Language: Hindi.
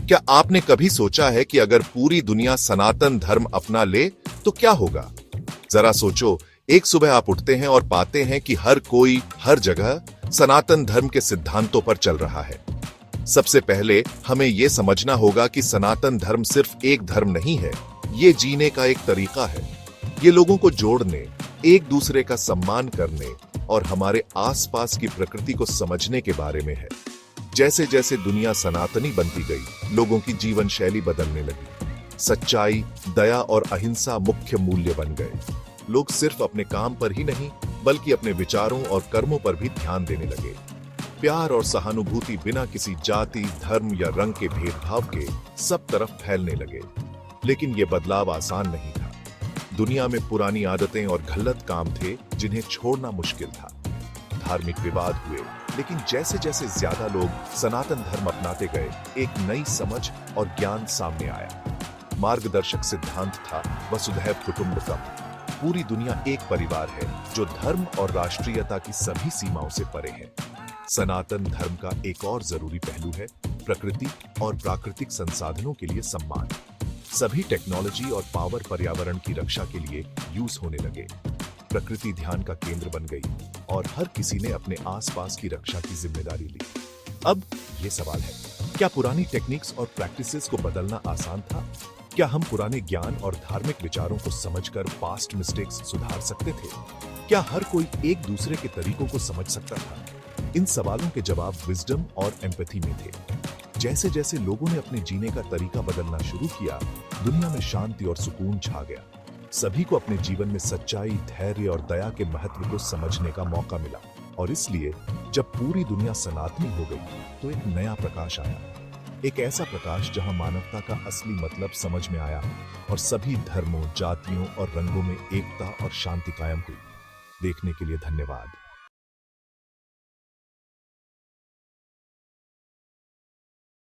क्या आपने कभी सोचा है कि अगर पूरी दुनिया सनातन धर्म अपना ले तो क्या होगा? जरा सोचो, एक सुबह आप उठते हैं और पाते हैं कि हर कोई हर जगह सनातन धर्म के सिद्धांतों पर चल रहा है। सबसे पहले हमें यह समझना होगा कि सनातन धर्म सिर्फ एक धर्म नहीं है, ये जीने का एक तरीका है। ये लोगों को जोड़ने, एक दूसरे का सम्मान करने और हमारे आसपास की प्रकृति को समझने के बारे में है। जैसे जैसे दुनिया सनातनी बनती गई, लोगों की जीवन शैली बदलने लगी। सच्चाई, दया और अहिंसा मुख्य मूल्य बन गए। लोग सिर्फ अपने काम पर ही नहीं, बल्कि अपने विचारों और कर्मों पर भी ध्यान देने लगे। प्यार और सहानुभूति बिना किसी जाति, धर्म या रंग के भेदभाव के सब तरफ फैलने लगे। लेकिन यह बदलाव आसान नहीं था। दुनिया में पुरानी आदतें और गलत काम थे जिन्हें छोड़ना मुश्किल था। धार्मिक विवाद हुए, लेकिन जैसे जैसे ज्यादा लोग सनातन धर्म अपनाते गए, एक नई समझ और ज्ञान सामने आया। मार्गदर्शक सिद्धांत था वसुधैव कुटुंबकम। पूरी दुनिया एक परिवार है जो धर्म और राष्ट्रीयता की सभी सीमाओं से परे है। सनातन धर्म का एक और जरूरी पहलू है प्रकृति और प्राकृतिक संसाधनों के लिए सम्मान। सभी टेक्नोलॉजी और पावर पर्यावरण की रक्षा के लिए यूज होने लगे। प्रकृति ध्यान का केंद्र बन गई और हर किसी ने अपने आसपास की रक्षा की जिम्मेदारी ली। अब ये सवाल है, क्या पुरानी टेक्निक्स और प्रैक्टिसेस को बदलना आसान था? क्या हम पुराने ज्ञान और धार्मिक विचारों को समझकर पास्ट मिस्टेक्स सुधार सकते थे? क्या हर कोई एक दूसरे के तरीकों को समझ सकता था? इन सवालों के जवाब विजडम और एम्पैथी में थे। जैसे जैसे लोगों ने अपने जीने का तरीका बदलना शुरू किया, दुनिया में शांति और सुकून छा गया। सभी को अपने जीवन में सच्चाई, धैर्य और दया के महत्व को समझने का मौका मिला। और इसलिए जब पूरी दुनिया सनातनी हो गई, तो एक नया प्रकाश आया। एक ऐसा प्रकाश जहां मानवता का असली मतलब समझ में आया और सभी धर्मों, जातियों और रंगों में एकता और शांति कायम हुई। देखने के लिए धन्यवाद।